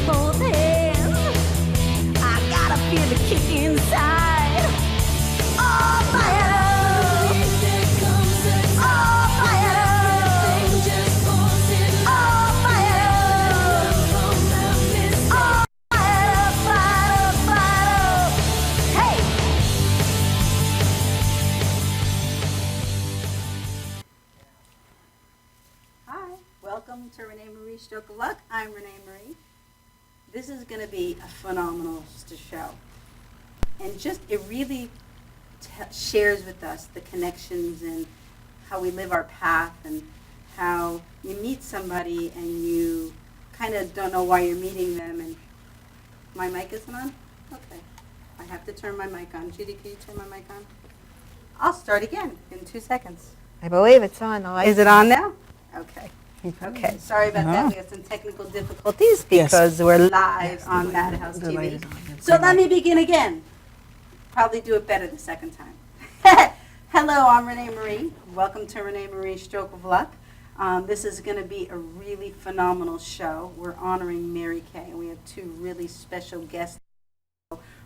both hands. I gotta feel the kick inside. Oh, fire! Oh, fire! Oh, fire! Oh, fire, fire, fire! Hey! Hi, welcome to ReneMarie Stroke of Luck. I'm ReneMarie. This is going to be a phenomenal show. And just, it really shares with us the connections and how we live our path and how you meet somebody and you kind of don't know why you're meeting them. And my mic isn't on? Okay. I have to turn my mic on. Judy, can you turn my mic on? I'll start again in 2 seconds. I believe it's on. Is it on now? Okay. Okay. Sorry about that. We have some technical difficulties because we're live on Madhouse TV. So let me begin again. Probably do it better the second time. Hello, I'm ReneMarie. Welcome to ReneMarie Stroke of Luck. This is going to be a really phenomenal show. We're honoring Mary Kay, and we have two really special guests,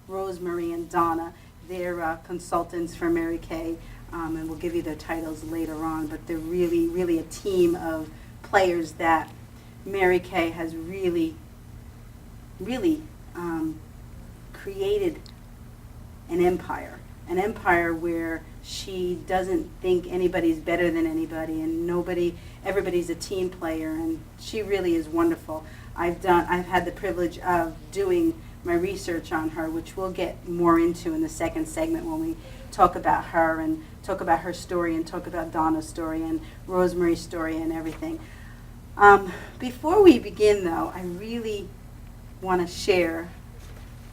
Rosemarie and Donna. They're consultants for Mary Kay, and we'll give you their titles later on, but they're really, really a team of players that Mary Kay has really, really created an empire where she doesn't think anybody's better than anybody, and everybody's a team player, and she really is wonderful. I've had the privilege of doing my research on her, which we'll get more into in the second segment when we talk about her and talk about her story and talk about Donna's story and Rosemarie's story and everything. Before we begin, though, I really want to share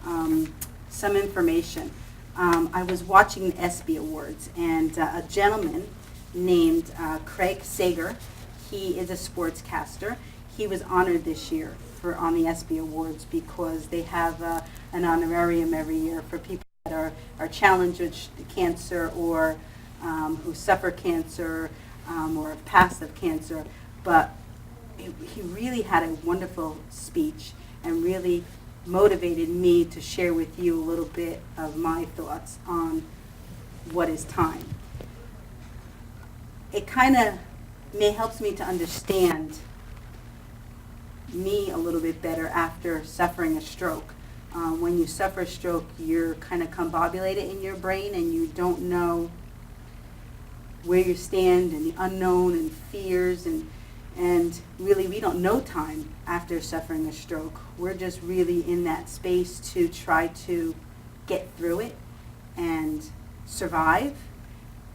some information. I was watching the ESPY Awards, and a gentleman named Craig Sager, he is a sportscaster. He was honored this year on the ESPY Awards because they have an honorarium every year for people that are challenged with cancer or who suffer cancer or have passive cancer. But he really had a wonderful speech and really motivated me to share with you a little bit of my thoughts on what is time. It kind of helps me to understand me a little bit better after suffering a stroke. When you suffer a stroke, you're kind of combobulated in your brain and you don't know where you stand and the unknown and fears and really we don't know time after suffering a stroke. We're just really in that space to try to get through it and survive.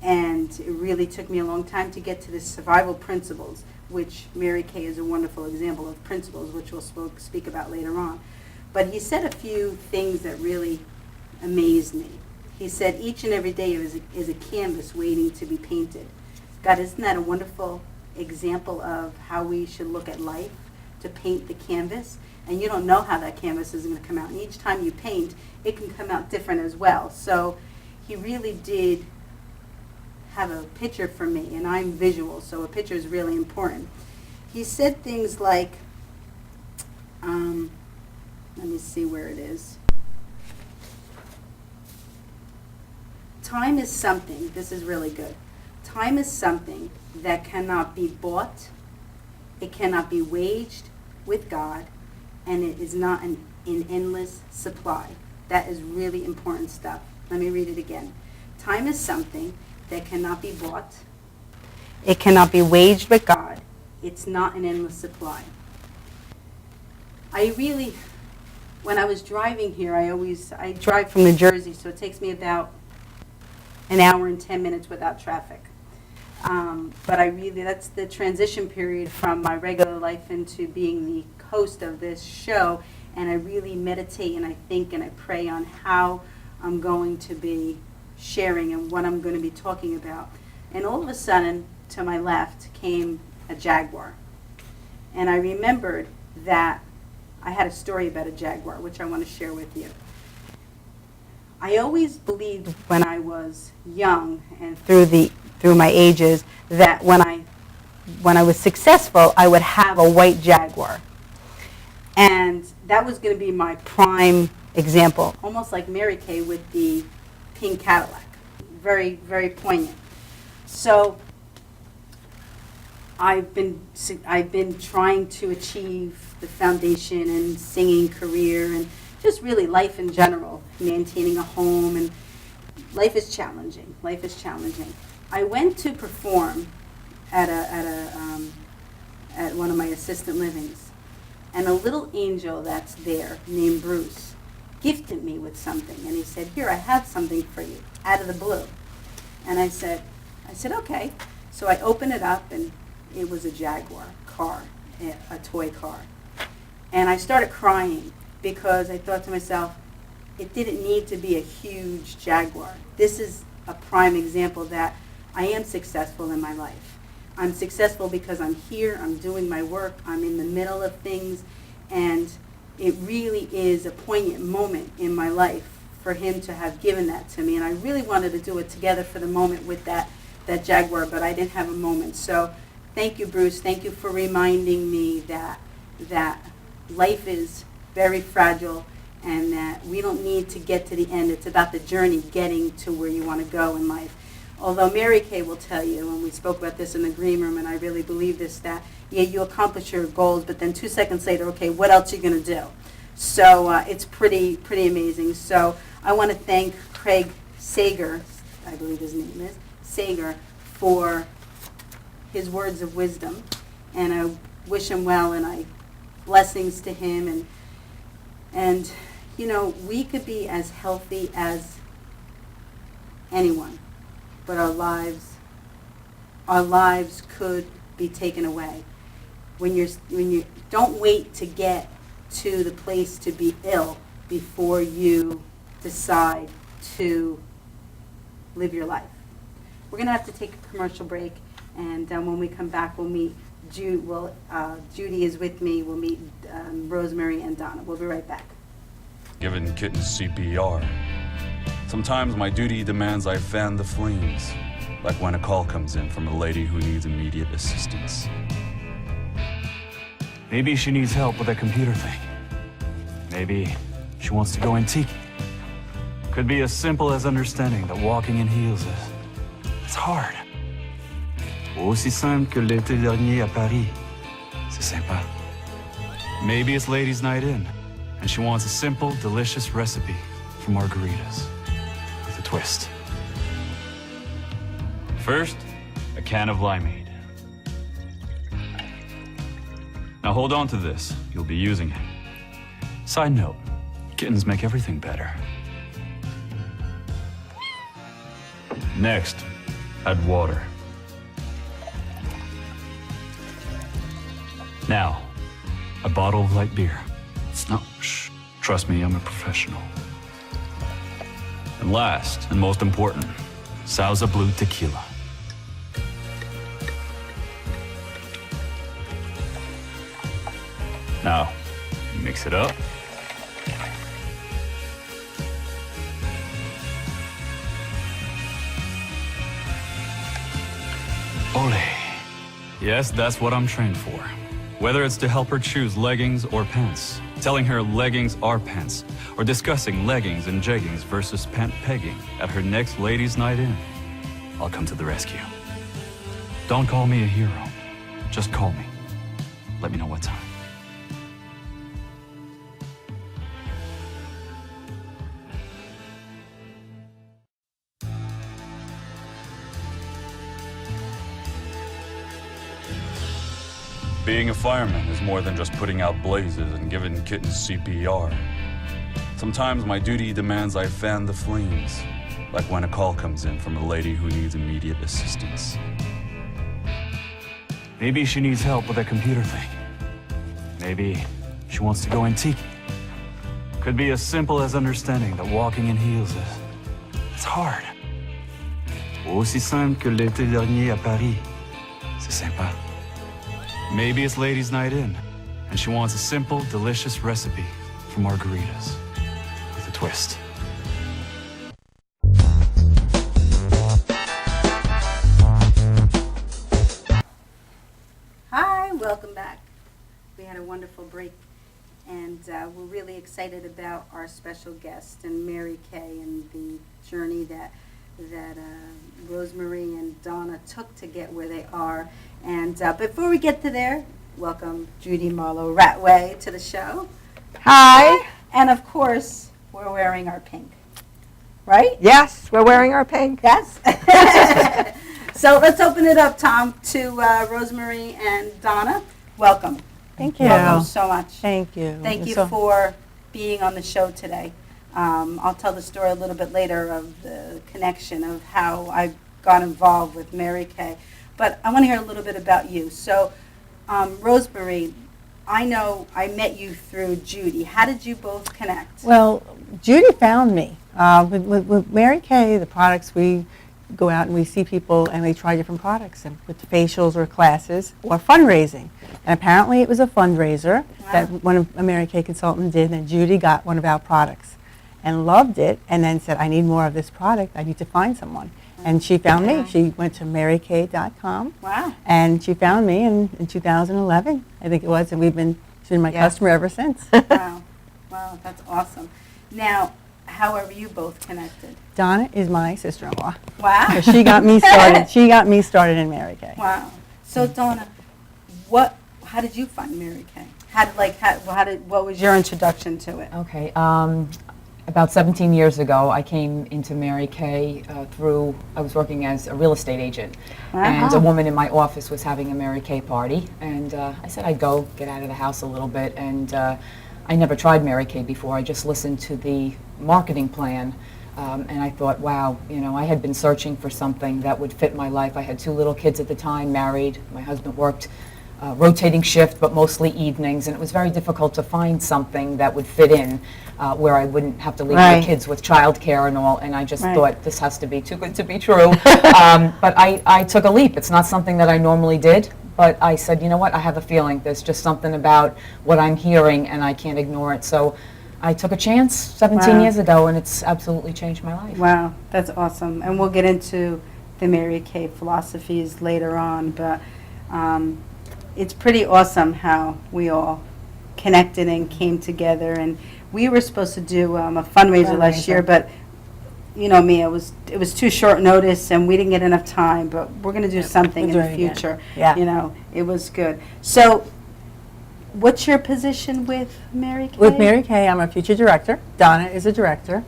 And it really took me a long time to get to the survival principles, which Mary Kay is a wonderful example of principles, which we'll speak about later on. But he said a few things that really amazed me. He said each and every day is a canvas waiting to be painted. God, isn't that a wonderful example of how we should look at life, to paint the canvas? And you don't know how that canvas is going to come out. And each time you paint, it can come out different as well. So he really did have a picture for me, and I'm visual, so a picture is really important. He said things like, let me see where it is. Time is something, this is really good. Time is something that cannot be bought, it cannot be waged with God, and it is not in endless supply. That is really important stuff. Let me read it again. Time is something that cannot be bought, it cannot be waged with God, it's not an endless supply. When I was driving here, I drive from New Jersey, so it takes me about an hour and 10 minutes without traffic. But that's the transition period from my regular life into being the host of this show, and I really meditate and I think and I pray on how I'm going to be sharing and what I'm going to be talking about. And all of a sudden, to my left came a jaguar. And I remembered that I had a story about a jaguar, which I want to share with you. I always believed when I was young and through my ages that when I was successful, I would have a white jaguar. And that was going to be my prime example, almost like Mary Kay with the pink Cadillac. Very, very poignant. So I've been trying to achieve the foundation and singing career and just really life in general, maintaining a home, and life is challenging. Life is challenging. I went to perform at one of my assisted livings, and a little angel that's there named Bruce gifted me with something, and he said, "Here, I have something for you," out of the blue. And I said, "Okay." So I opened it up, and it was a Jaguar car, a toy car. And I started crying because I thought to myself, it didn't need to be a huge Jaguar. This is a prime example that I am successful in my life. I'm successful because I'm here, I'm doing my work, I'm in the middle of things, and it really is a poignant moment in my life for him to have given that to me. And I really wanted to do it together for the moment with that Jaguar, but I didn't have a moment. So thank you, Bruce. Thank you for reminding me that life is very fragile and that we don't need to get to the end. It's about the journey getting to where you want to go in life. Although Mary Kay will tell you, and we spoke about this in the green room, and I really believe this, that, yeah, you accomplish your goals, but then 2 seconds later, okay, what else are you going to do? So it's pretty amazing. So I want to thank Craig Sager, I believe his name is, Sager, for his words of wisdom. And I wish him well, and blessings to him. And you know, we could be as healthy as anyone, but our lives could be taken away. When you don't wait to get to the place to be ill before you decide to live your life. We're going to have to take a commercial break, and when we come back, we'll meet Judy is with me. We'll meet Rosemarie and Donna. We'll be right back. Giving kittens CPR. Sometimes my duty demands I fan the flames, like when a call comes in from a lady who needs immediate assistance. Maybe she needs help with that computer thing. Maybe she wants to go antique. Could be as simple as understanding that walking in heels it's hard. Aussi simple que l'été dernier à Paris. C'est sympa. Maybe it's ladies' night in, and she wants a simple, delicious recipe for margaritas with a twist. First, a can of limeade. Now hold on to this. You'll be using it. Side note, kittens make everything better. Next, add water. Now, a bottle of light beer. No, shh. Trust me, I'm a professional. And last, and most important, Sauza Blue tequila. Now, mix it up. Ole. Yes, that's what I'm trained for. Whether it's to help her choose leggings or pants, telling her leggings are pants, or discussing leggings and jeggings versus pant pegging at her next ladies' night in, I'll come to the rescue. Don't call me a hero. Just call me. Let me know what time. Being a fireman is more than just putting out blazes and giving kittens CPR. Sometimes my duty demands I fan the flames, like when a call comes in from a lady who needs immediate assistance. Maybe she needs help with that computer thing. Maybe she wants to go antique. Could be as simple as understanding that walking in heels it's hard. Aussi simple que l'été dernier à Paris. C'est sympa. Maybe it's ladies' night in, and she wants a simple, delicious recipe for margaritas with a twist. Hi, welcome back. We had a wonderful break, we're really excited about our special guest and Mary Kay and the journey that Rosemarie and Donna took to get where they are. And before we get to there, welcome Judy Marlowe Ratway to the show. Hi. And of course, we're wearing our pink, right? Yes, we're wearing our pink. Yes. So let's open it up, Tom, to Rosemarie and Donna. Welcome. Thank you. Welcome so much. Thank you. Thank you for being on the show today. I'll tell the story a little bit later of the connection of how I got involved with Mary Kay. But I want to hear a little bit about you. So, Rosemarie, I know I met you through Judy. How did you both connect? Well, Judy found me. With Mary Kay, the products, we go out and we see people and we try different products, and with facials or classes or fundraising. And apparently it was a fundraiser that a Mary Kay consultant did, and Judy got one of our products and loved it, and then said, I need more of this product. I need to find someone. And she found me. She went to marykay.com. Wow. And she found me in 2011, I think it was, and she's been my customer ever since. Wow. Wow, that's awesome. Now, how are you both connected? Donna is my sister-in-law. Wow. So she got me started. She got me started in Mary Kay. Wow. So Donna, how did you find Mary Kay? What was your introduction to it? Okay. About 17 years ago, I came into Mary Kay I was working as a real estate agent. Wow. And a woman in my office was having a Mary Kay party. And I said I'd go get out of the house a little bit. And I never tried Mary Kay before. I just listened to the marketing plan. And I thought, wow, I had been searching for something that would fit my life. I had 2 little kids at the time, married. My husband worked rotating shift, but mostly evenings, and it was very difficult to find something that would fit in where I wouldn't have to leave my kids with childcare and all, and I just thought, this has to be too good to be true. But I took a leap. It's not something that I normally did, but I said, you know what, I have a feeling there's just something about what I'm hearing, and I can't ignore it. So I took a chance 17 years ago, and it's absolutely changed my life. Wow, that's awesome. And we'll get into the Mary Kay philosophies later on, but it's pretty awesome how we all connected and came together. And we were supposed to do a fundraiser last year, but you know me, it was too short notice and we didn't get enough time, but we're going to do something in the future. Yeah. It was good. So what's your position with Mary Kay? With Mary Kay, I'm a future director. Donna is a director.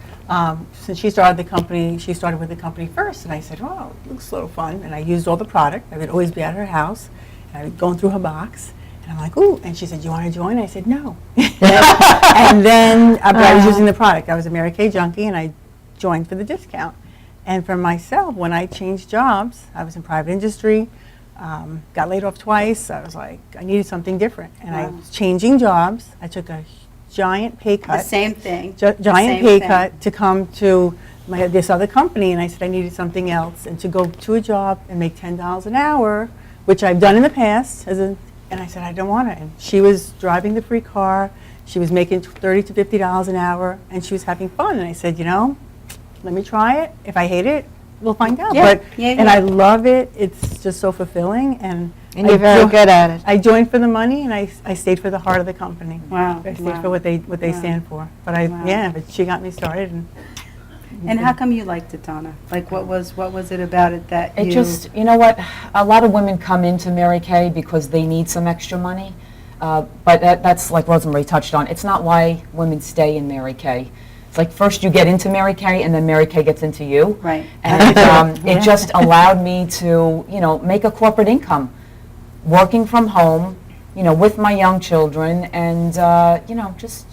Since she started with the company first, and I said, oh, it looks a little fun, and I used all the product. I would always be at her house, and I would go through her box, and I'm like, ooh, and she said, you want to join? I said, no. And then, but I was using the product. I was a Mary Kay junkie, and I joined for the discount. And for myself, when I changed jobs, I was in private industry, got laid off twice. I was like, I needed something different. And I was changing jobs. I took a giant pay cut. The same thing. Giant pay cut to come to this other company. And I said I needed something else. And to go to a job and make $10 an hour, which I've done in the past, and I said, I don't want it. And she was driving the free car. She was making $30 to $50 an hour. And she was having fun. And I said, let me try it. If I hate it, we'll find out. And I love it. It's just so fulfilling. And you're very good at it. I joined for the money, and I stayed for the heart of the company. Wow. I stayed for what they stand for. But but she got me started. And how come you liked it, Donna? Like, what was it about it that you... just, you know what, a lot of women come into Mary Kay because they need some extra money. But that's like Rosemarie touched on. It's not why women stay in Mary Kay. It's like first you get into Mary Kay, and then Mary Kay gets into you. Right. And it just allowed me to, make a corporate income, working from home, with my young children, and, just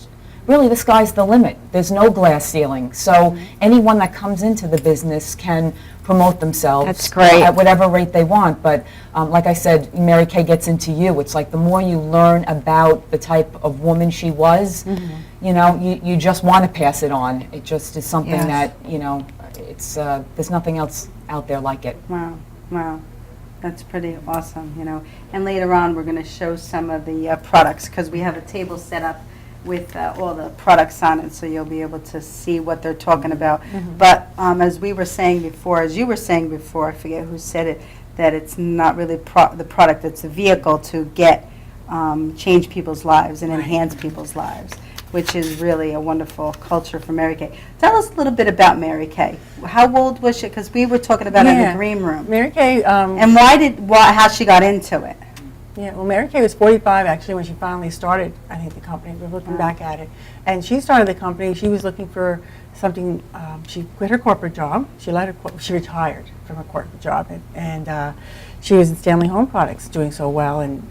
really the sky's the limit. There's no glass ceiling. So anyone that comes into the business can promote themselves That's great. At whatever rate they want. But like I said, Mary Kay gets into you. It's like the more you learn about the type of woman she was, you just want to pass it on. It just is something that, it's there's nothing else out there like it. Wow. That's pretty awesome, And later on, we're going to show some of the products, because we have a table set up with all the products on it, so you'll be able to see what they're talking about. But as you were saying before, I forget who said it, that it's not really the product, it's a vehicle to change people's lives and enhance people's lives. which is really a wonderful culture for Mary Kay. Tell us a little bit about Mary Kay. How old was she? Because we were talking about it in the green room. Mary Kay. And how she got into it. Yeah, well, Mary Kay was 45 actually when she finally started, I think, the company. We're looking back at it. And she started the company. She was looking for something. She quit her corporate job. She retired from her corporate job. And she was in Stanley Home Products doing so well. And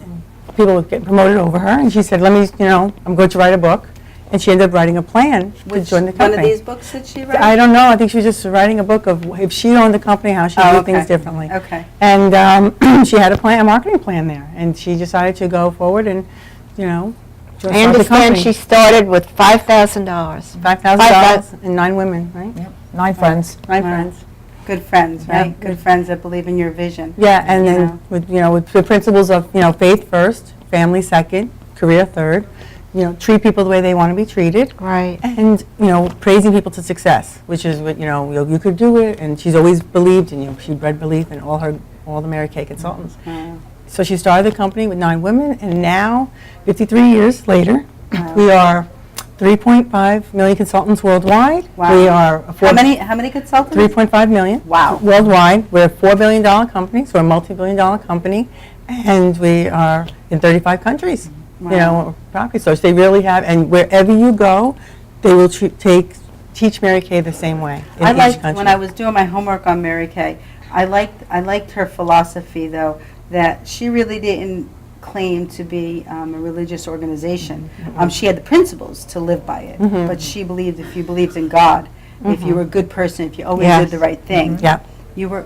people would get promoted over her. And she said, I'm going to write a book. And she ended up writing a plan to join the company. One of these books did she write? I don't know. I think she was just writing a book of if she owned the company, how she would do things differently. Okay. And she had a marketing plan there, and she decided to go forward and, I understand she started with $5,000. $5,000 and 9 women, right? Yep. 9 friends. 9 friends. Good friends, right? Yeah. Good friends that believe in your vision. Yeah, and then with the principles of faith first, family second, career third. Treat people the way they want to be treated. Right. And, praising people to success, which is what, you could do it. And she's always believed, and, she bred belief in all the Mary Kay consultants. So she started the company with 9 women, and now, 53 years later, we are 3.5 million consultants worldwide. Wow. We are How many consultants? 3.5 million. Wow. Worldwide. We're a $4 billion company, so we're a multi-billion-dollar company, and we are in 35 countries. Wow. Property stores. They really have, and wherever you go, they will teach Mary Kay the same way in I each liked, country. when I was doing my homework on Mary Kay, I liked her philosophy, though, that she really didn't claim to be a religious organization. She had the principles to live by it, but she believed if you believed in God, if you were a good person, if you always did the right thing, you were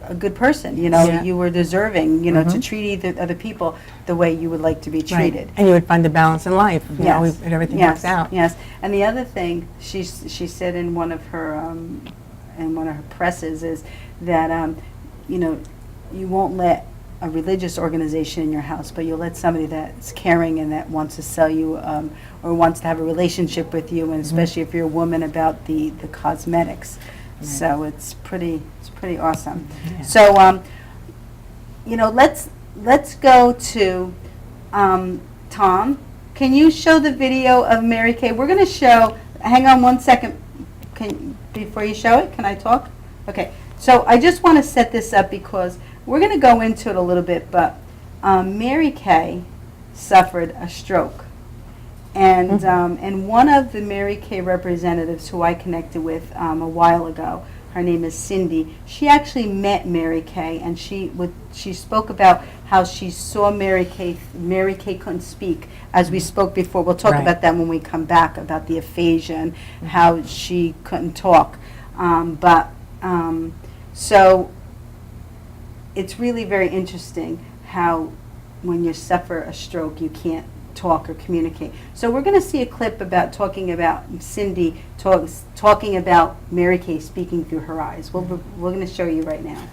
a good person. You were deserving. To treat other people the way you would like to be treated. Right. And you would find the balance in life. Yes. And everything works out. Yes. And the other thing she said in one of her presses is that you won't let a religious organization in your house, but you'll let somebody that's caring and that wants to sell you or wants to have a relationship with you, and especially if you're a woman, about the cosmetics. So it's pretty awesome. Yeah. So let's go to Tom. Can you show the video of Mary Kay? We're going to show. Hang on one second. Before you show it, can I talk? Okay. So I just want to set this up because we're going to go into it a little bit. But Mary Kay suffered a stroke. And one of the Mary Kay representatives who I connected with a while ago, her name is Cindy. She actually met Mary Kay, and she spoke about how she saw Mary Kay. Mary Kay couldn't speak, as we spoke before. We'll talk about that when we come back, about the aphasia and how she couldn't talk. So it's really very interesting how when you suffer a stroke, you can't talk or communicate. So we're going to see a clip about talking about Cindy talking about Mary Kay speaking through her eyes. We're going to show you right now.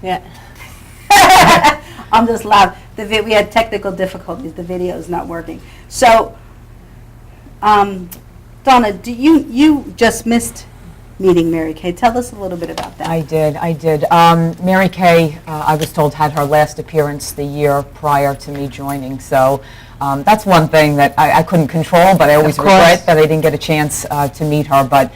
Yeah. I'm just loud. We had technical difficulties. The video is not working. So, Donna, you just missed meeting Mary Kay. Tell us a little bit about that. I did. Mary Kay, I was told, had her last appearance the year prior to me joining. So that's one thing that I couldn't control, but I always regret that I didn't get a chance to meet her. But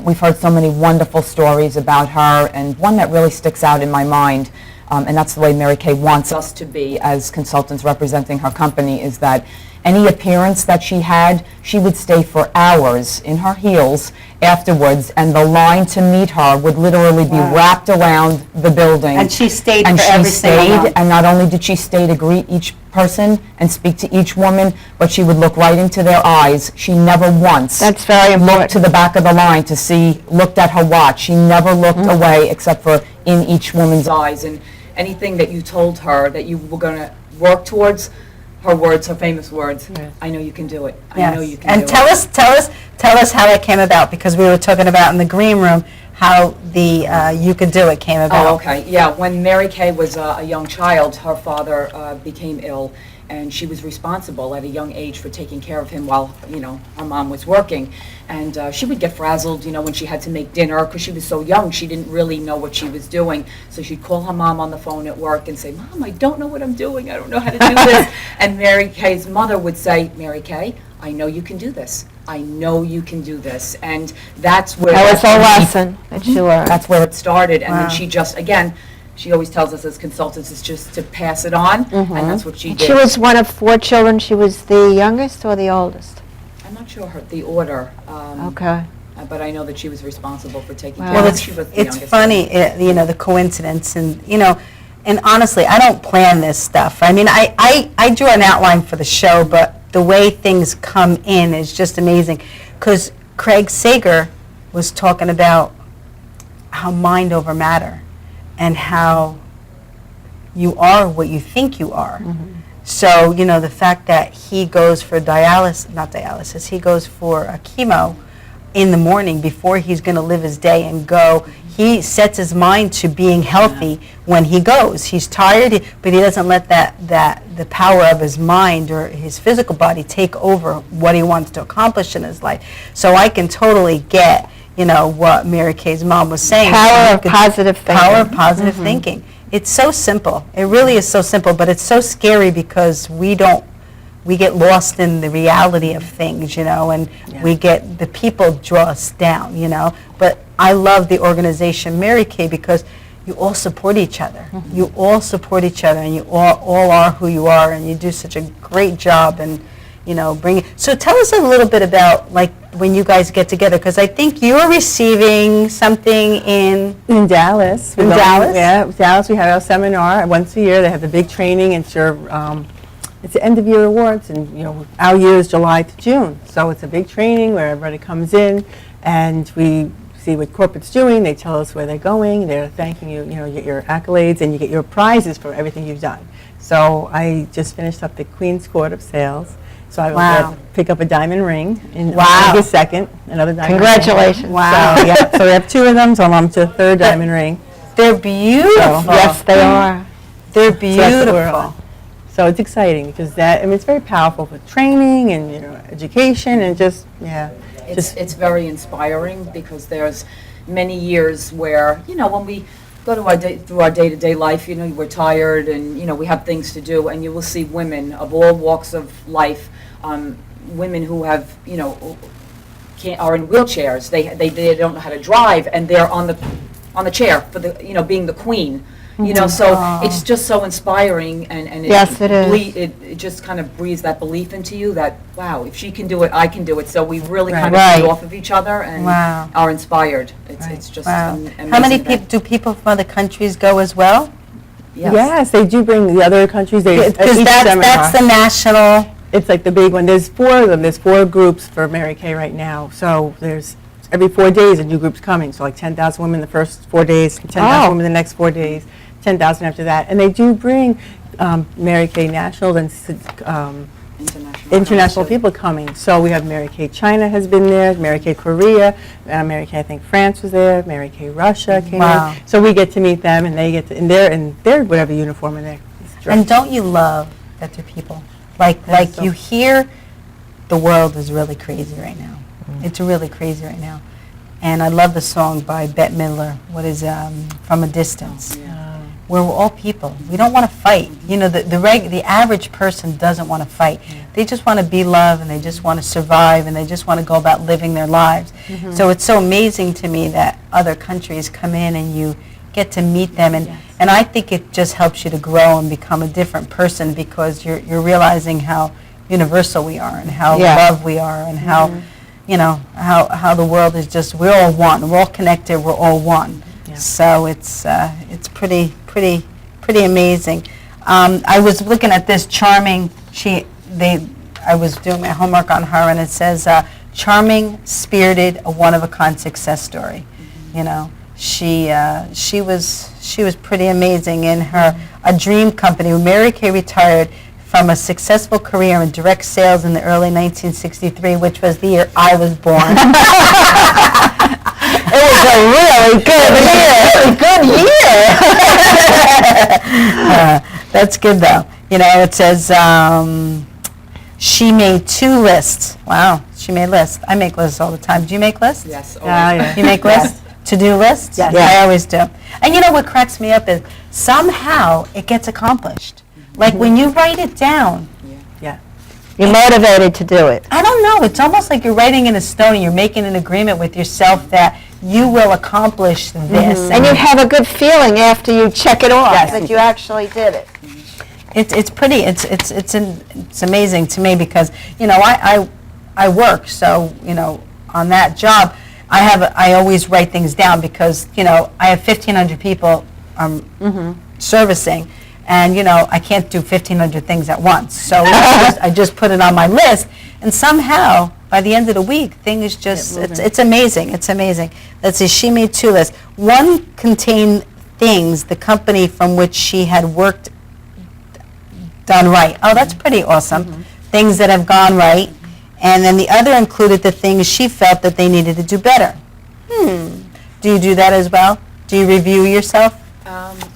we've heard so many wonderful stories about her, and one that really sticks out in my mind, and that's the way Mary Kay wants us to be as consultants representing her company, is that any appearance that she had, she would stay for hours in her heels afterwards, and the line to meet her would literally be wrapped around the building. And she stayed and for she every single stayed, one. and not only did she stay to greet each person and speak to each woman, but she would look right into their eyes. She never once That's very important. looked to the back of the line to see, looked at her watch. She never looked away except for in each woman's eyes. And anything that you told her that you were going to work towards, her words, her famous words, I know you can do it. I know you can do and it. tell us how that came about, because we were talking about in the green room how the You Could Do It came about. Oh, okay. Yeah, when Mary Kay was a young child, her father became ill, and she was responsible at a young age for taking care of him while, her mom was working. And she would get frazzled, when she had to make dinner, because she was so young, she didn't really know what she was doing. So she'd call her mom on the phone at work and say, "Mom, I don't know what I'm doing. I don't know how to do this." And Mary Kay's mother would say, "Mary Kay, I know you can do this. I know you can do this." And that's where... That was her lesson that she learned. That's where it started. And then she just, again, she always tells us as consultants, it's just to pass it on, and that's what she did. She was one of 4 children. She was the youngest or the oldest? I'm not sure the order. Okay. But I know that she was responsible for taking care Well, of him. She was the it's youngest. funny, the coincidence, and honestly, I don't plan this stuff. I mean, I drew an outline for the show, but the way things come in is just amazing. Because Craig Sager was talking about how mind over matter, and how you are what you think you are. So, the fact that he goes for he goes for a chemo in the morning before he's going to live his day and go. He sets his mind to being healthy when he goes. He's tired, but he doesn't let the power of his mind or his physical body take over what he wants to accomplish in his life. So I can totally get, what Mary Kay's mom was saying. Power of positive thinking. Power of positive thinking. It's so simple. It really is so simple, but it's so scary because we get lost in the reality of things, and the people draw us down, But I love the organization Mary Kay because you all support each other. You all support each other, and you all are who you are, and you do such a great job, and bring it. So tell us a little bit about when you guys get together, because I think you're receiving something in Dallas. Dallas? Yeah, Dallas. We have our seminar once a year. They have the big training. It's it's the end of year awards, and our year is July to June. So it's a big training where everybody comes in, and we see what corporate's doing. They tell us where they're going. They're thanking you. You get your accolades, and you get your prizes for everything you've done. So I just finished up the Queen's Court of Sales. So I will pick up a diamond ring in August 2nd, another diamond Congratulations. ring. Wow. So we have 2 of them, so I'm on to the 3rd diamond ring. They're beautiful. Yes, they are. They're So that's what we're beautiful. on. So it's exciting because it's very powerful for training and education and It's very inspiring because there's many years where, when we go to through our day-to-day life, we're tired and, we have things to do, and you will see women of all walks of life, women who have, are in wheelchairs. They don't know how to drive, and they're on the chair for the, being the queen. So it's just so inspiring, and Yes, it is. It just kind of breathes that belief into you that, wow, if she can do it, I can do it. So we really Right. kind of Right. feed off of each other and Wow. are inspired. It's just amazing. How many people from other countries go as well? Yes, they do bring the other countries. Because that's the national. It's like the big one. There's 4 of them. There's 4 groups for Mary Kay right now. So there's every 4 days a new group's coming. So 10,000 women the first 4 days, 10,000 women the next 4 days, 10,000 after that. And they do bring Mary Kay national and international people coming. So we have Mary Kay China has been there, Mary Kay Korea, Mary Kay I think France was there, Mary Kay Russia came in. So we get to meet them, and they get to in their whatever uniform in there. And don't you love that they're people? Like you hear, the world is really crazy right now. It's really crazy right now. And I love the song by Bette Midler, From a Distance. Where we're all people. We don't want to fight. The average person doesn't want to fight. They just want to be loved, and they just want to survive, and they just want to go about living their lives. So it's so amazing to me that other countries come in and you get to meet them, and I think it just helps you to grow and become a different person because you're realizing how universal we are and how loved we are and how how the world is just, we're all one. We're all connected. We're all one. So it's pretty amazing. I was looking at this charming. I was doing my homework on her, and it says charming, spirited, a one-of-a-kind success story. She was pretty amazing in a dream company. Mary Kay retired from a successful career in direct sales in the early 1963, which was the year I was born. It was a really good year. That's good, though. You know, it says she made 2 lists. Wow, she made lists. I make lists all the time. Do you make lists? Yes. Yeah. You make lists? To-do lists? Yes. I always do. And you know what cracks me up is somehow it gets accomplished. Like when you write it down, Yeah. You're motivated to do it. I don't know, it's almost like you're writing in a stone and you're making an agreement with yourself that you will accomplish this. And you have a good feeling after you check it off Yes. that you actually did it. It's pretty, it's amazing to me because, you know, I work, so, you know, on that job, I always write things down because, you know, I have 1,500 people servicing, and, you know, I can't do 1,500 things at once. So I just put it on my list, and somehow, by the end of the week, things just, it's amazing, it's amazing. Let's see, she made 2 lists. One contained things, the company from which she had worked done right. Oh, that's pretty awesome. Things that have gone right. And then the other included the things she felt that they needed to do better. Do you do that as well? Do you review yourself?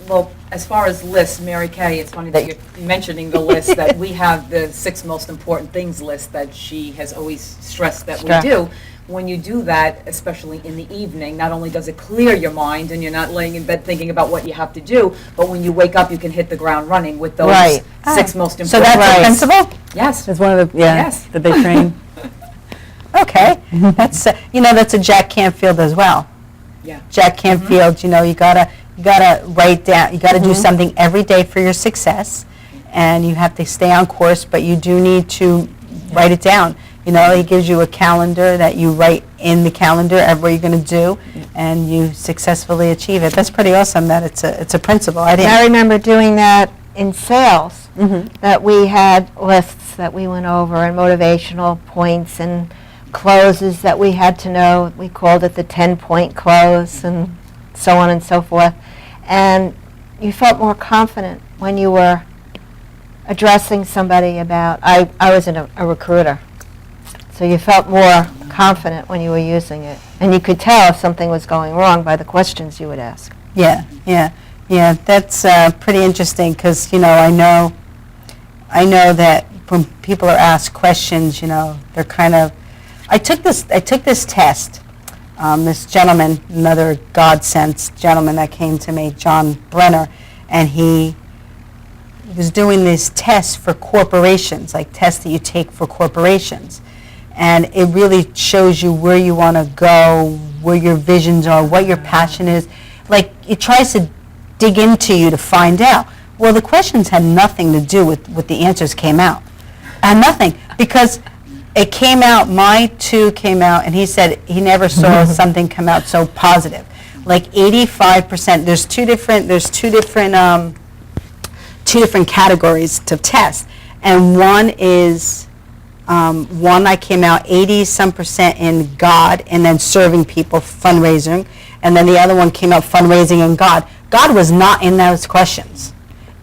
Well, as far as lists, Mary Kay, it's funny that you're mentioning the list, that we have the 6 most important things list that she has always stressed that we do. When you do that, especially in the evening, not only does it clear your mind and you're not laying in bed thinking about what you have to do, but when you wake up, you can hit the ground running with those 6 most important. So that's a principle? Yes. That's one of the, Yes. that they train. Okay. That's, you know, that's a Jack Canfield as well. Yeah. Jack Canfield, you know, you gotta write down, you gotta do something every day for your success, and you have to stay on course, but you do need to write it down. You know, he gives you a calendar that you write in the calendar what you're going to do, and you successfully achieve it. That's pretty awesome that it's a principle. I remember doing that in sales, that we had lists that we went over and motivational points and closes that we had to know. We called it the 10-point close and so on and so forth. And you felt more confident when you were addressing somebody about, I was a recruiter. So you felt more confident when you were using it. And you could tell if something was going wrong by the questions you would ask. Yeah. That's pretty interesting because, you know, I know that when people are asked questions, you know, they're kind of. I took this test. This gentleman, another God-sent gentleman that came to me, John Brenner, and he was doing these tests for corporations, like tests that you take for corporations. And it really shows you where you want to go, where your visions are, what your passion is. Like, it tries to dig into you to find out. Well, the questions had nothing to do with what the answers came out. And nothing, because it came out, my 2 came out, and he said he never saw something come out so positive. Like 85%, there's two different categories to test. And one is, one I came out 80-some% in God and then serving people, fundraising. And then the other one came out fundraising and God. God was not in those questions.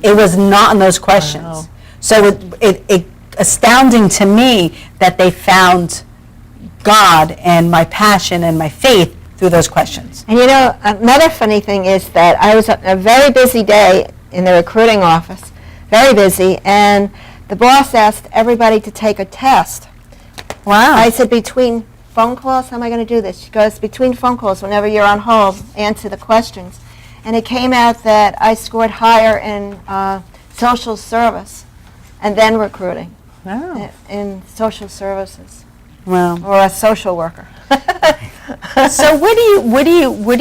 It was not in those questions. Wow. So it astounding to me that they found God and my passion and my faith through those questions. And you know, another funny thing is that I was on a very busy day in the recruiting office, very busy, and the boss asked everybody to take a test. Wow. I said, between phone calls, how am I going to do this? She goes, between phone calls, whenever you're on hold, answer the questions. And it came out that I scored higher in social service and then recruiting. Wow. In social services. Wow. Or a social worker. So where do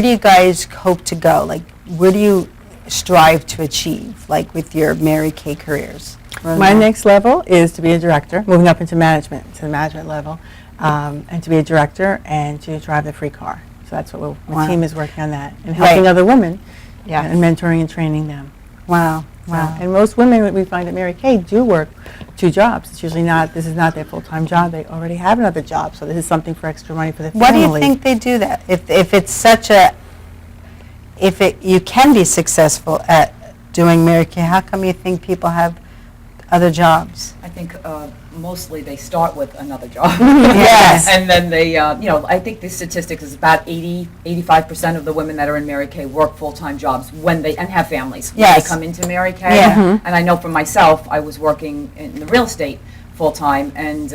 you guys hope to go? Like, where do you strive to achieve, like with your Mary Kay careers? My next level is to be a director, moving up into management, to the management level, and to be a director and to drive the free car. So that's what my team is working on that, and helping other women, and mentoring and training them. Wow. And most women that we find at Mary Kay do work 2 jobs. It's usually this is not their full-time job. They already have another job, so this is something for extra money for their family. Why do you think they do that? If it's such you can be successful at doing Mary Kay, how come you think people have other jobs? I think mostly they start with another job. Yes. And then they, I think the statistics is about 85% of the women that are in Mary Kay work full-time jobs and have families when Yes. they come into Mary Kay. Yeah. And I know for myself, I was working in the real estate full-time, and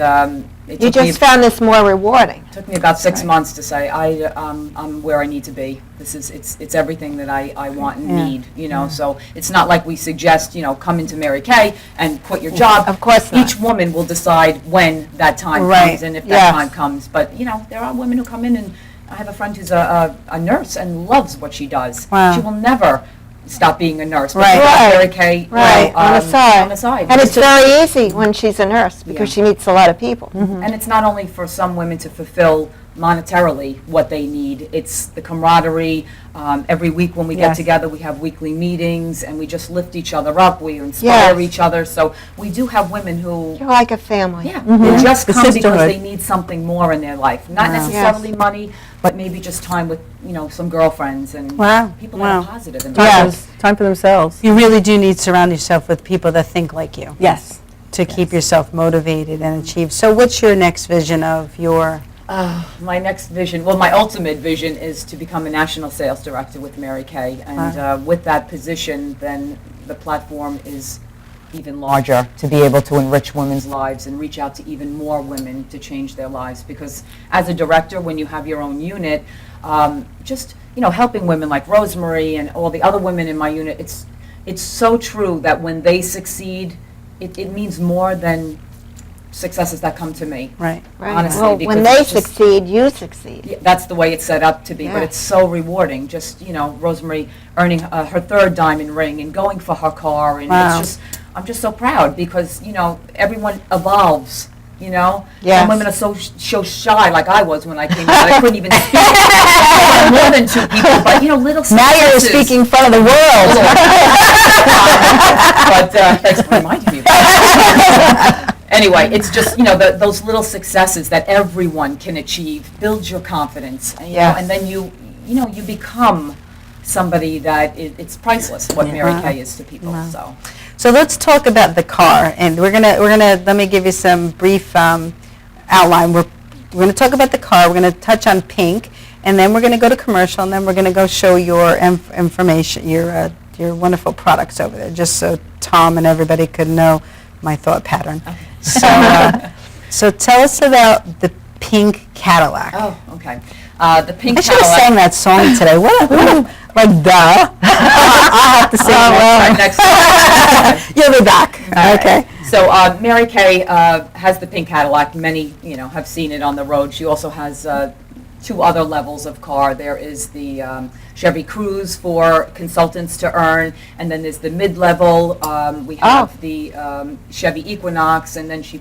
it You just found this more rewarding. took me about 6 months to say I'm where I need to be. It's everything that I want and Yeah. need, So it's not like we suggest, come into Mary Kay and quit your job. Of course not. Each woman will decide when that time Right. comes and if Yes. that time comes. But there are women who come in, and I have a friend who's a nurse and loves what she does. Wow. She will never stop being a nurse. But Right. she does Right. Mary Kay, Right, on the side. On the side. And it's very easy when she's a nurse because Yeah. she meets a lot of people. And it's not only for some women to fulfill monetarily what they need, it's the camaraderie. Every week when we get Yes. together, we have weekly meetings, and we just lift each other up, we inspire Yes. each other. So we do have women who, You're like a family. they just The come because sisterhood. they need something more in their life. Not necessarily money, but maybe just time with, some girlfriends and Wow. people Wow. that are positive. And Yes. Time for themselves. You really do need to surround yourself with people that think like you Yes. to keep yourself motivated and achieve. So what's your next vision of your... My next vision, my ultimate vision is to become a national sales director with Mary Kay. And with that position, then the platform is even larger to be able to enrich women's lives and reach out to even more women to change their lives. Because as a director, when you have your own unit, just, helping women like Rosemarie and all the other women in my unit, it's so true that when they succeed, it means more than successes that come to me. Right. Right. Honestly, Well, because when they it's just- succeed, you succeed. Yeah, that's the way it's set up to be, but Yeah. it's so rewarding. Just Rosemarie earning her third diamond ring and going for her car, and Wow. I'm just so proud because everyone evolves. Yes. Some women are so shy, like I was when I came in. I couldn't even speak more than two people, but little Now you're successes. speaking in front of the world. But thanks for reminding me. About that. Anyway, it's just those little successes that everyone can achieve builds your confidence, and, Yes. and then you become somebody that it's priceless. What Mary Kay is to people. So So let's talk about the car, and we're gonna let me give you some brief outline. We're gonna talk about the car. We're gonna touch on pink, and then we're gonna go to commercial, and then we're gonna go show your information, your wonderful products over there, just so Tom and everybody could know my thought pattern. So tell us about the pink Cadillac. oh, okay. The pink I should have Cadillac. sang that song today. Like duh. I'll have to sing Right it. next time. You'll be back. All right. Okay. So Mary Kay has the pink Cadillac. Many, have seen it on the road. She also has two other levels of car. There is the Chevy Cruze for consultants to earn, and then there's the mid-level. We have the Chevy Equinox, and then she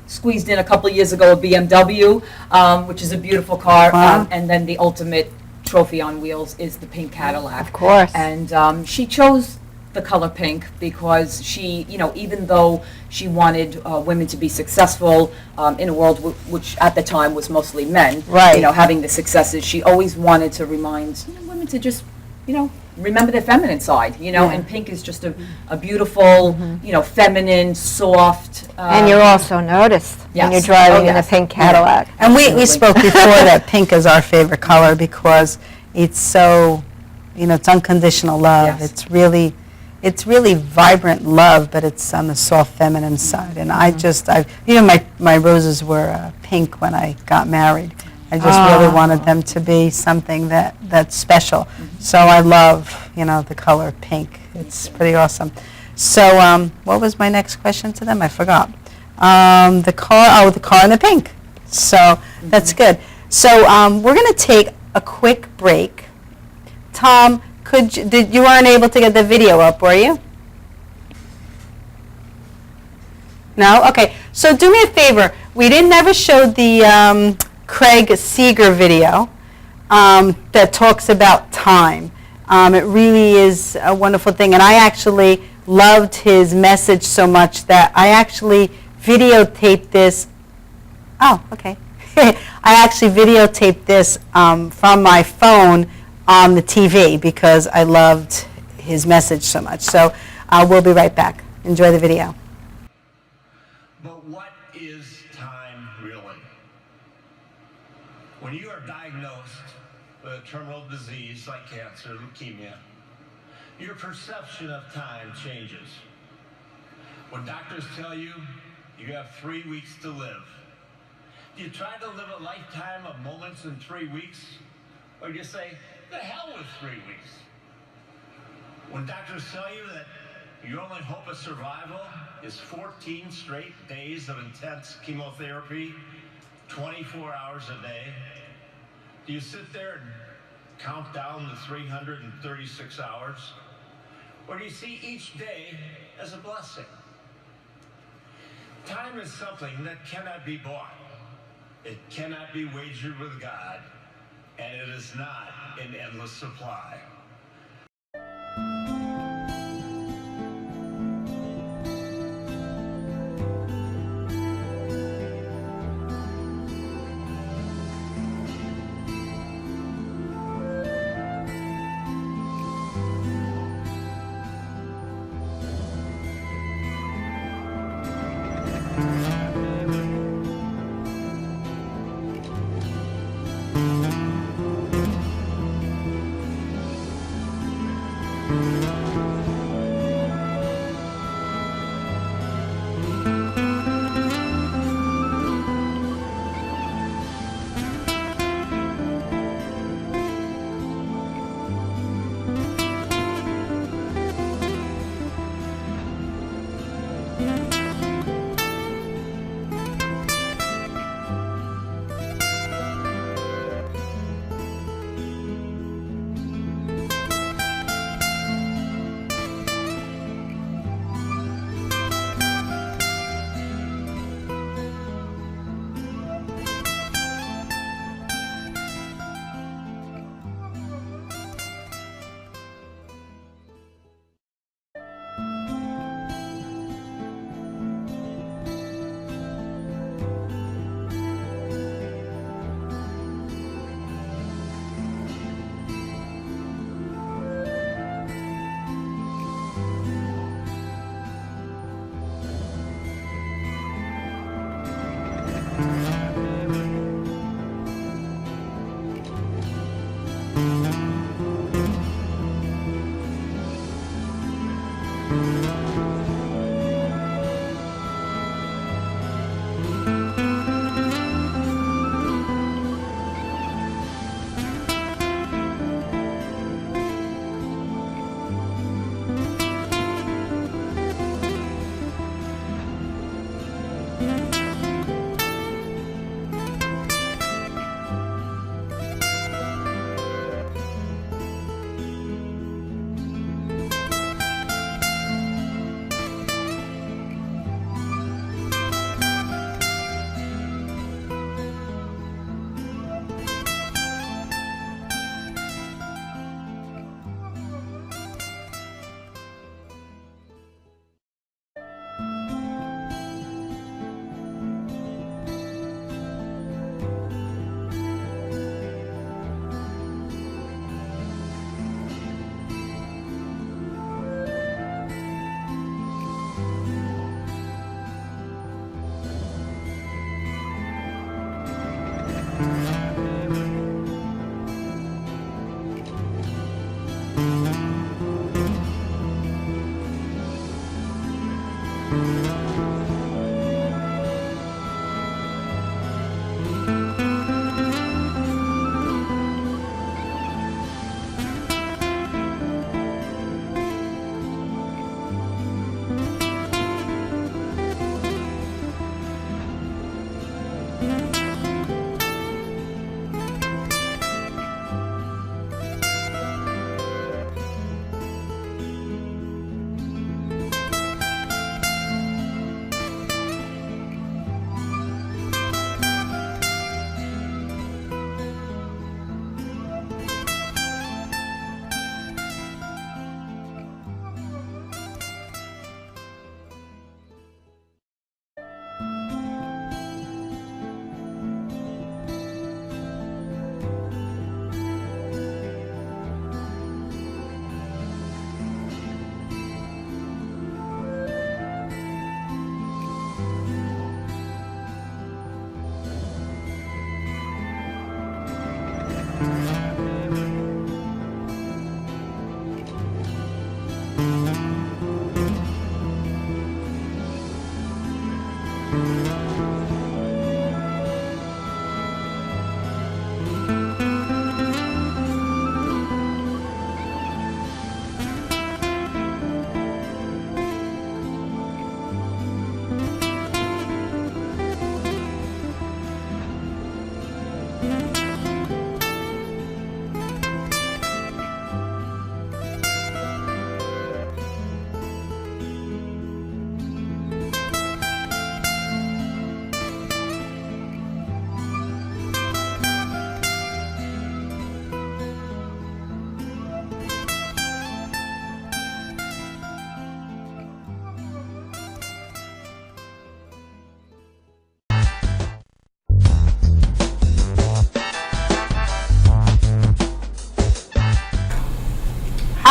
squeezed in a couple of years ago a BMW, which is a beautiful car, Wow. and then the ultimate trophy on wheels is the pink Cadillac. Of course. And she chose the color pink because she, even though she wanted women to be successful in a world which at the time was mostly men, Right. Having the successes, she always wanted to remind women to just, remember their feminine side, and pink is just a beautiful, feminine, soft. And you're also noticed when yes. you're driving Oh, in a yes. pink Cadillac. And we Absolutely. spoke before that pink is our favorite color because it's so, it's unconditional love. Yes. It's really vibrant love, but it's on the soft feminine side. And I my roses were pink when I got married. I just really wanted them to be something that's special. So I love, the color pink. It's pretty awesome. So what was my next question to them? I forgot. The car and the pink. So that's good. So we're going to take a quick break. Tom, you weren't able to get the video up, were you? No? Okay. So do me a favor. We never showed the Craig Seeger video that talks about time. It really is a wonderful thing. And I actually loved his message so much that I actually videotaped this. Oh, okay. I actually videotaped this from my phone on the TV because I loved his message so much. So we'll be right back. Enjoy the video. But what is time really? When you are diagnosed with a terminal disease like cancer, leukemia, your perception of time changes. When doctors tell you you have 3 weeks to live, do you try to live a lifetime of moments in 3 weeks? Or do you say, the hell with 3 weeks? When doctors tell you that your only hope of survival is 14 straight days of intense chemotherapy, 24 hours a day, do you sit there and count down the 336 hours? Or do you see each day as a blessing? Time is something that cannot be bought. It cannot be wagered with God, and it is not in endless supply.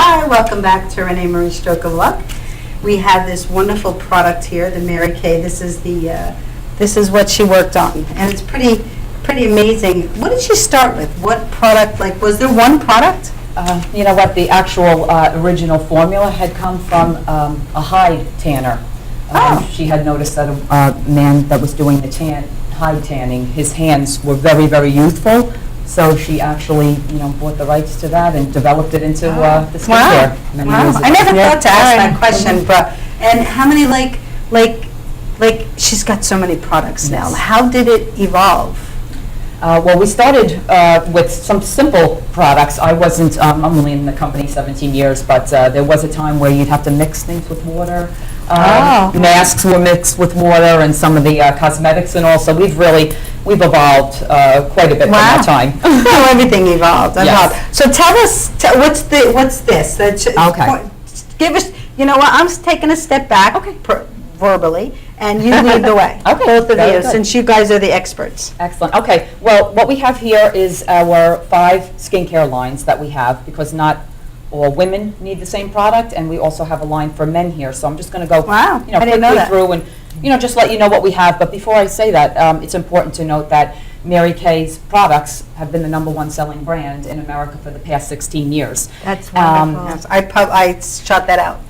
Hi, welcome back to ReneMarie Stroke of Luck. We have this wonderful product here, the Mary Kay. This is what she worked on, and it's pretty amazing. What did she start with? What product? Like, was there one product? You know what, the actual original formula had come from a hide tanner. She had noticed that a man that was doing the hide tanning, his hands were very, very youthful. So she actually, bought the rights to that and developed it into the skincare many years ago. I never thought to ask that question, but and how many like she's got so many products now. How did it evolve? Well, we started with some simple products. I wasn't, I'm only in the company 17 years, but there was a time where you'd have to mix things with water. Masks were mixed with water and some of the cosmetics and all. So we've evolved quite a bit from that time. Everything evolved. Yes. So tell us, what's this? Okay. Give us, you know what, I'm taking a step back verbally, and you lead the way. Okay. Both of Very you, good. since you guys are the experts. Excellent. Okay. Well, what we have here is our 5 skincare lines that we have, because not all women need the same product, and we also have a line for men here. So I'm just going to go, I didn't know quickly that. through and, just let you know what we have. But before I say that, it's important to note that Mary Kay's products have been the #1 selling brand in America for the past 16 years. That's wonderful. Yes, I shot that out.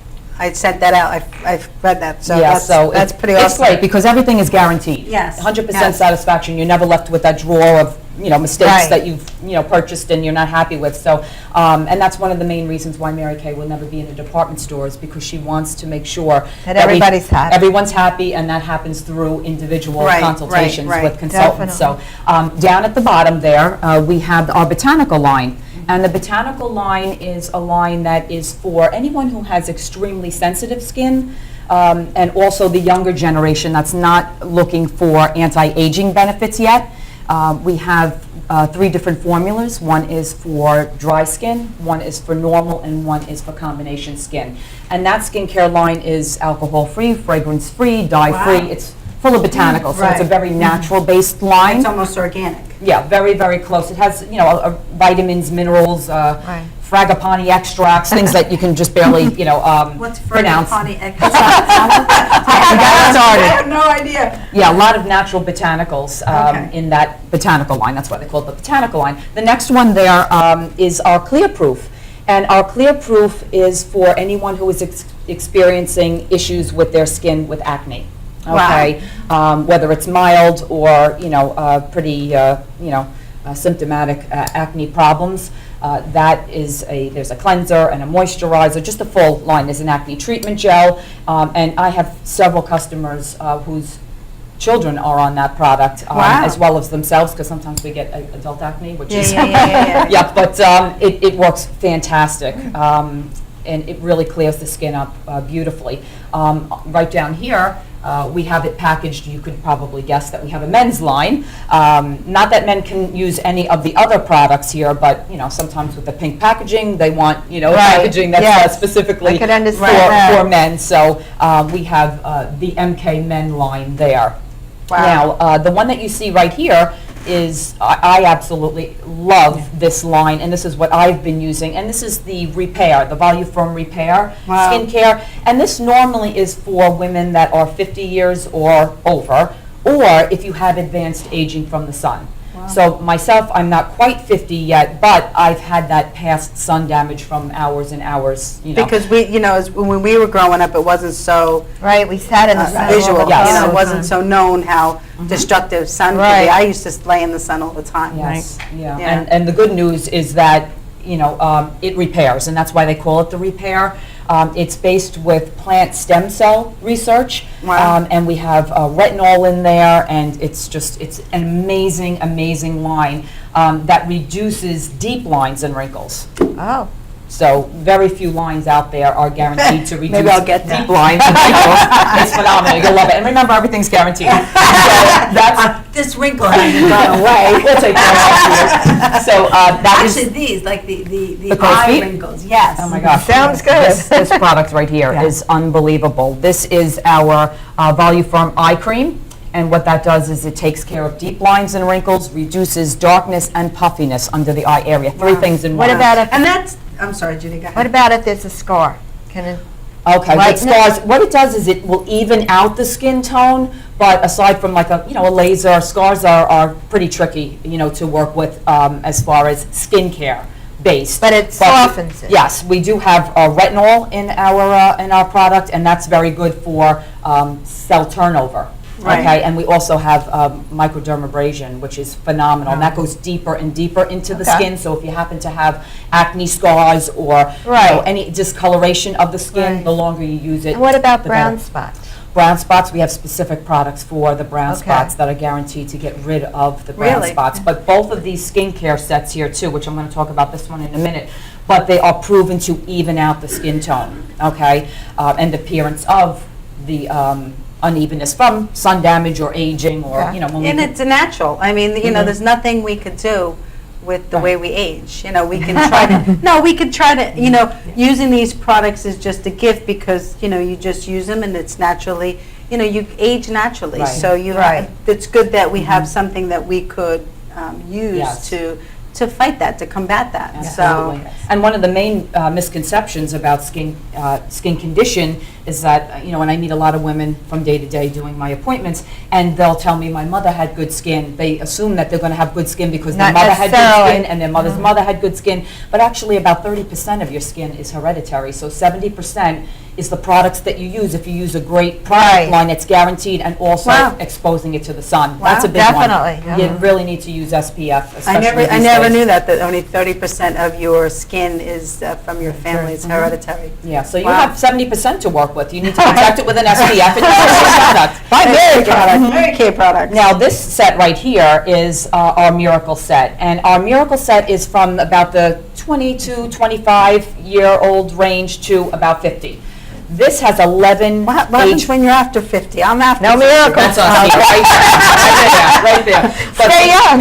I sent that out. I've read that. So Yeah, that's pretty awesome. It's great because everything is guaranteed. Yes, 100% yes. satisfaction. You're never left with that drawer of mistakes Right. that you've purchased and you're not happy with. So, and that's one of the main reasons why Mary Kay will never be in a department stores, because she wants to make sure That everybody's happy. Everyone's happy, and that happens through individual Right, consultations right, with consultants. Definitely. So, down at the bottom there, we have our botanical line. And the botanical line is a line that is for anyone who has extremely sensitive skin, and also the younger generation that's not looking for anti-aging benefits yet. We have 3 different formulas. One is for dry skin, one is for normal, and one is for combination skin. And that skincare line is alcohol-free, fragrance-free, dye-free. Wow. It's full of botanicals, so it's a Right. very natural-based line. It's almost organic. Yeah, very, very close. It has, vitamins, minerals, fragapani extracts, things that you can just barely, What's pronounce. fragapani? started. I have no idea. Yeah, a lot of natural botanicals Okay. in that botanical line. That's why they call it the botanical line. The next one there is our Clear Proof. And our Clear Proof is for anyone who is experiencing issues with their skin with acne. Okay, whether it's mild or pretty symptomatic acne problems. There's a cleanser and a moisturizer, just a full line. There's an acne treatment gel, and I have several customers whose children are on that product, as well as themselves, because sometimes we get adult acne, which is yeah, but it works fantastic. And it really clears the skin up beautifully. Right down here, we have it packaged. You could probably guess that we have a men's line. Not that men can use any of the other products here, but sometimes with the pink packaging, they want packaging that's specifically I could understand that. for men. So we have the MK Men line there. Wow. Now, the one that you see right here is, I absolutely love this line, and this is what I've been using, and this is the Repair, the Voluform Repair skincare, and this normally is for women that are 50 years or over, or if you have advanced aging from the sun. So myself, I'm not quite 50 yet, but I've had that past sun damage from hours and hours, you know. Because we, you know, when we were growing up, it wasn't so Right, we sat in the sun. visual. all the Yes. You know, time. it wasn't so known how destructive sun could Right. be. I used to lay in the sun all the time. Yes, yeah. Yeah. And the good news is that, you know, it repairs, and that's why they call it the repair. It's based with plant stem cell research, Wow. and we have retinol in there, and it's an amazing, amazing line that reduces deep lines and wrinkles. Oh, So very few lines out there are guaranteed to reduce Maybe I'll get that. deep lines and wrinkles. It's phenomenal. You'll love it. And remember, everything's guaranteed. So that's This wrinkle hasn't gone away. We'll take that. So that is. Actually, these, like the crow's eye feet? wrinkles, yes. Oh my gosh. Sounds good. This product right here is unbelievable. This is our Voluform eye cream. And what that does is it takes care of deep lines and wrinkles, reduces darkness and puffiness under the eye area. Three things in one. what about if, And that's, I'm sorry, Judy, go ahead. what about if there's a scar? Can it, Okay, but Lighten it? scars, what it does is it will even out the skin tone, but aside from like a laser, scars are pretty tricky, to work with as far as skincare based. but it softens it? Yes, we do have retinol in our product, and that's very good for cell turnover. Right. Okay, and we also have microdermabrasion, which is phenomenal, and that goes deeper and deeper into the Okay. skin. So if you happen to have acne scars or Right. any discoloration of the skin, Right. the longer you use it. And what about the brown better. spots? Brown spots, we have specific products for the brown Okay. spots that are guaranteed to get rid of the brown Really? spots. But both of these skincare sets here too, which I'm going to talk about this one in a minute, but they are proven to even out the skin tone, okay, and appearance of the unevenness from sun damage or aging or, Okay. when we And could- it's natural. I mean, there's nothing we could do with the way we age. We can try to, no, we could try to, using these products is just a gift because, you just use them and it's naturally, you age naturally. Right. So Right. it's good that we have something that we could use Yes. to fight that, to combat that. Absolutely. And one of the main misconceptions about skin condition is that, and I meet a lot of women from day to day doing my appointments, and they'll tell me my mother had good skin. They assume that they're going to have good skin because their Not mother had good necessarily. skin and their mother's mother had good skin. But actually, about 30% of your skin is hereditary. So 70% is the products that you use. If you use a great product Right. line, it's guaranteed, and also Wow. exposing it to the sun. Wow, That's a big one. definitely, You really need to use SPF, I especially never these days. knew that only 30% of your skin is from your family. It's hereditary. Yeah, so you Wow. have 70% to work with. You need to protect it with an SPF and use a product. Buy Mary product. Mary Kay product. Now, this set right here is our Miracle Set. And our Miracle Set is from about the 20 to 25-year-old range to about 50. This has 11 What happens when you're after 50? I'm after No 50. miracles. That's us, right there, right there. But Stay young.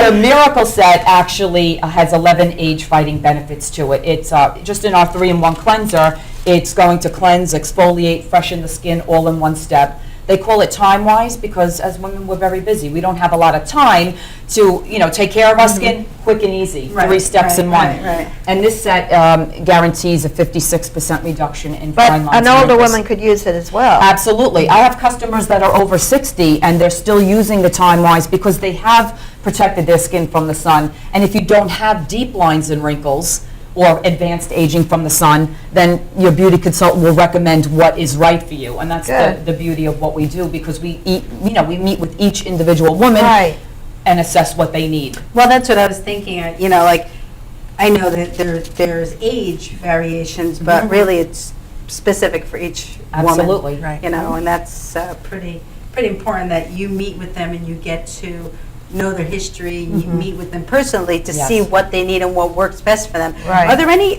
the Miracle Set actually has 11 age-fighting benefits to it. It's just in our 3-in-1 cleanser. It's going to cleanse, exfoliate, freshen the skin all in one step. They call it time-wise because as women, we're very busy. We don't have a lot of time to, take care of our skin quick and easy. Right, 3 steps in one. right. And this set guarantees a 56% reduction in But fine lines an and older wrinkles. woman could use it as well. Absolutely. I have customers that are over 60 and they're still using the Time-Wise because they have protected their skin from the sun. And if you don't have deep lines and wrinkles or advanced aging from the sun, then your beauty consultant will recommend what is right for you. And that's Good. the beauty of what we do because we we meet with each individual woman Right. and assess what they need. Well, that's what I was thinking. I know that there's age variations, but really it's specific for each woman. Absolutely. Right. And that's pretty important that you meet with them and you get to know their history. And you meet with them personally to Yes. see what they need and what works best for them. Right. Are there any?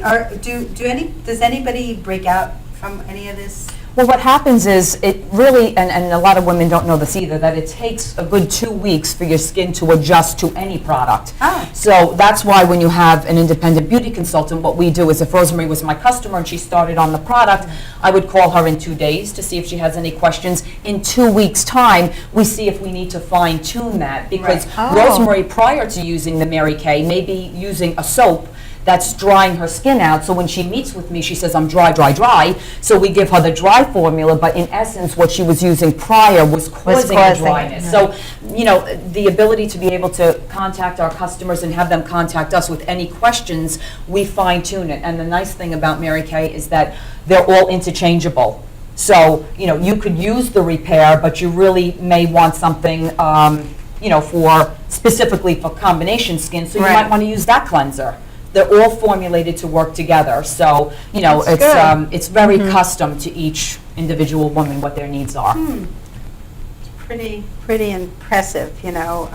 Does anybody break out from any of this? Well, what happens is it really, and a lot of women don't know this either, that it takes a good 2 weeks for your skin to adjust to any product. Ah. So that's why when you have an independent beauty consultant, what we do is if Rosemarie was my customer and she started on the product, I would call her in 2 days to see if she has any questions. In 2 weeks' time, we see if we need to fine tune that because Right. Oh. Rosemarie, prior to using the Mary Kay, may be using a soap that's drying her skin out. So when she meets with me, she says, I'm dry, dry, dry. So we give her the dry formula, but in essence, what she was using prior was causing the dryness. So, you know, the ability to be able to contact our customers and have them contact us with any questions, we fine tune it. And the nice thing about Mary Kay is that they're all interchangeable. So, you know, you could use the repair, but you really may want something, you know, for specifically for combination skin, so you might want to use that cleanser. They're all formulated to work together, so, you know, it's very custom to each individual woman, what their needs are. It's pretty impressive, you know.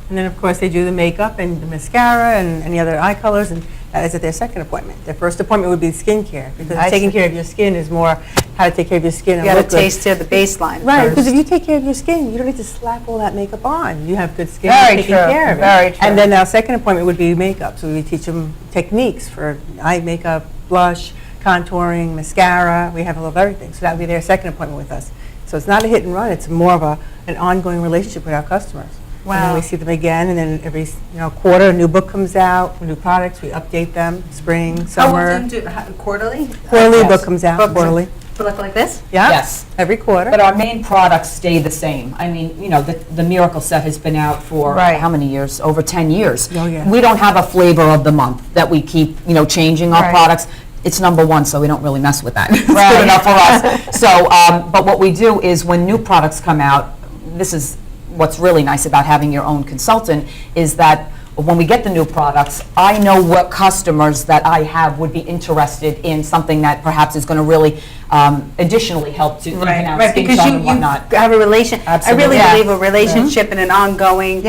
And then, of course, they do the makeup and the mascara and any other eye colors, and that is at their second appointment. Their first appointment would be skincare, because taking care of your skin is more how to take care of your skin. You got to taste the baseline. Right, first. because if you take care of your skin, you don't need to slap all that makeup on. You have good skin, Very taking true, care of it. very true. And then our second appointment would be makeup. So we teach them techniques for eye makeup, blush, contouring, mascara. We have a little of everything. So that would be their second appointment with us. So it's not a hit and run. It's more of an ongoing relationship with our customers. Wow. And then we see them again, and then every quarter a new book comes out, new products. We update them. Spring, summer. How often quarterly? Quarterly book comes out. Quarterly. To look like this? Yeah. Yes. Every quarter. But our main products stay the same. I mean, you know, the Miracle Set has been out for how many years? Over 10 years. Oh, yeah. We don't have a flavor of the month that we keep, you know, changing our products. It's #1, so we don't really mess with that. It's good enough for us. So, but what we do is when new products come out, this is what's really nice about having your own consultant, is that when we get the new products, I know what customers that I have would be interested in something that perhaps is going to really additionally help to even out skin because tone and whatnot. you have a relation. Absolutely. I really believe a relationship and an ongoing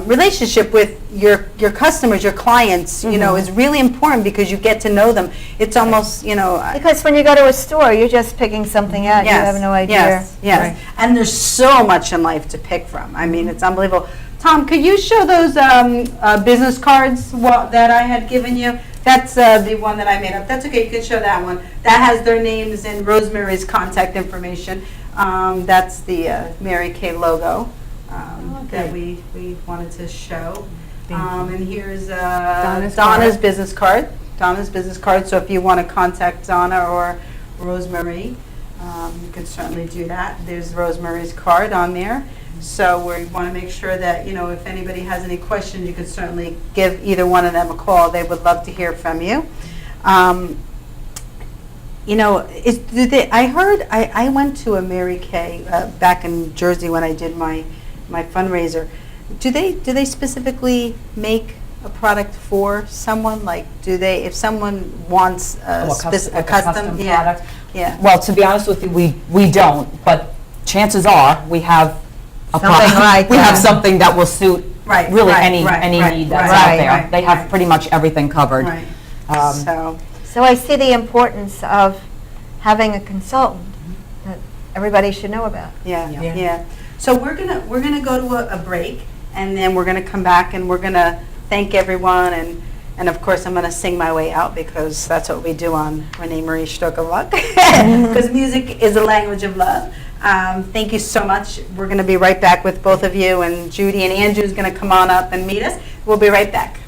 relationship with your customers, your clients, you know, is really important, because you get to know them. It's almost, you know. Because when you go to a store, you're just picking something out. You have no idea. Yes. And there's so much in life to pick from. I mean, it's unbelievable. Tom, could you show those business cards that I had given you? That's the one that I made up. That's okay, you can show that one. That has their names and Rosemarie's contact information. That's the Mary Kay logo that we wanted to show. And here's Donna's business card. Donna's business card, so if you want to contact Donna or Rosemarie, you can certainly do that. There's Rosemarie's card on there. So we want to make sure that, you know, if anybody has any questions, you could certainly give either one of them a call. They would love to hear from you. You know, I went to a Mary Kay back in Jersey when I did my fundraiser. Do they specifically make a product for someone? Like, if someone wants a custom product? Yeah. Well, to be honest with you, we don't, but chances are we have something that will suit really any need that's out there. They have pretty much everything covered. Right. So I see the importance of having a consultant that everybody should know about. Yeah. So we're gonna go to a break, and then we're gonna come back and we're gonna thank everyone, and of course I'm gonna sing my way out, because that's what we do on ReneMarie Stroke of Luck, because music is a language of love. Thank you so much. We're going to be right back with both of you, and Judy and Andrew is going to come on up and meet us. We'll be right back.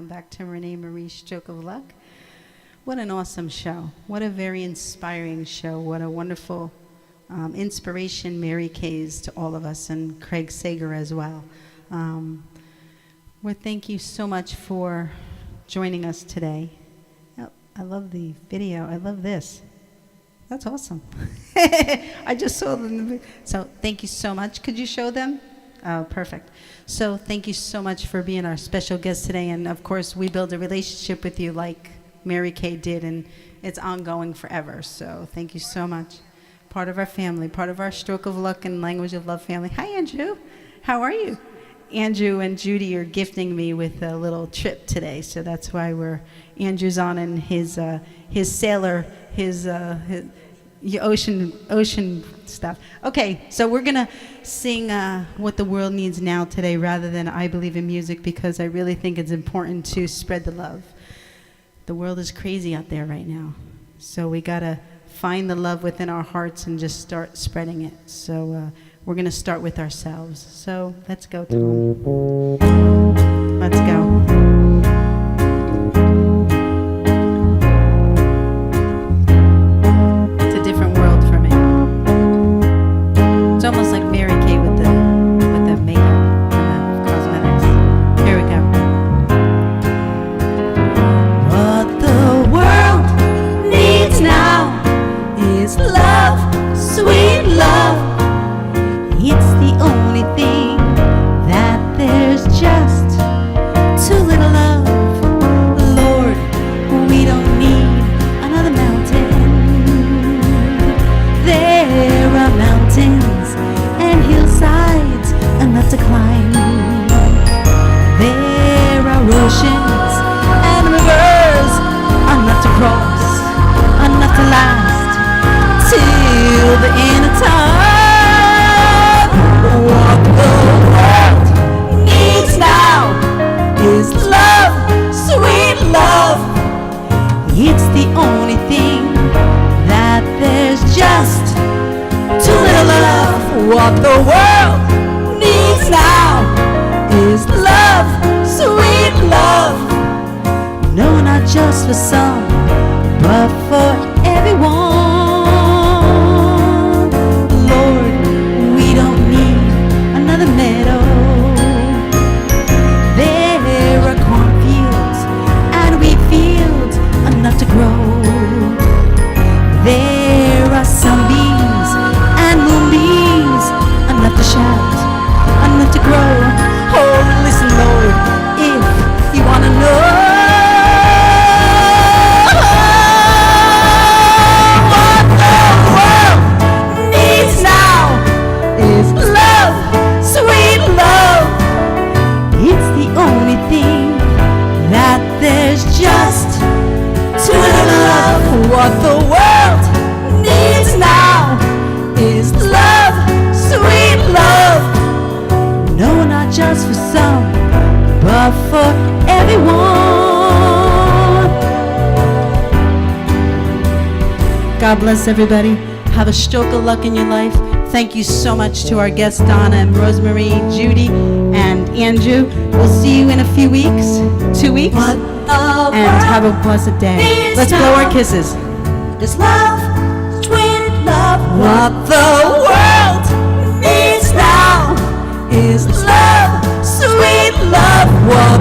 Welcome back to ReneMarie Stroke of Luck. What an awesome show. What a very inspiring show. What a wonderful inspiration Mary Kay is to all of us, and Craig Sager as well. Well, thank you so much for joining us today. Oh, I love the video. I love this. That's awesome. I just saw them. So thank you so much. Could you show them? Oh, perfect. So thank you so much for being our special guest today. And of course, we build a relationship with you like Mary Kay did, and it's ongoing forever. So thank you so much. Part of our family, part of our Stroke of Luck and Language of Love family. Hi, Andrew. How are you? Andrew and Judy are gifting me with a little trip today, so that's why Andrew's on in his sailor, his ocean stuff. Okay, so we're gonna sing What the World Needs Now today rather than I Believe in Music, because I really think it's important to spread the love. The world is crazy out there right now, so we gotta find the love within our hearts and just start spreading it. So we're gonna start with ourselves. So let's go, Tom. Let's go. It's almost like Mary Kay with the makeup and the cosmetics. Here we go. What the world needs now is love, sweet love. It's the only thing that there's just too little of. Lord, we don't need another mountain. There are mountains and hillsides enough to climb. There are oceans and rivers enough to cross, enough to last till the end of time. What the world needs now is love, sweet love. It's the only thing that there's just too little love. What the world needs now is love, sweet love. No, not just for some, but for everyone. Lord, we don't need another meadow. There are cornfields and wheat fields enough to grow. There are sunbeams and moonbeams enough to shout, enough to grow. Oh, listen, Lord, if you want to know what the world needs now is love, sweet love. It's the only thing that there's just too little love. What the world needs now is love, sweet love. No, not just for some, but for everyone. God bless everybody. Have a stroke of luck in your life. Thank you so much to our guests, Donna and Rosemarie, Judy, and Andrew. We'll see you in a few weeks, 2 weeks, and have a blessed day. Let's blow our kisses. Just love, sweet love. What the world needs now is love, sweet love. What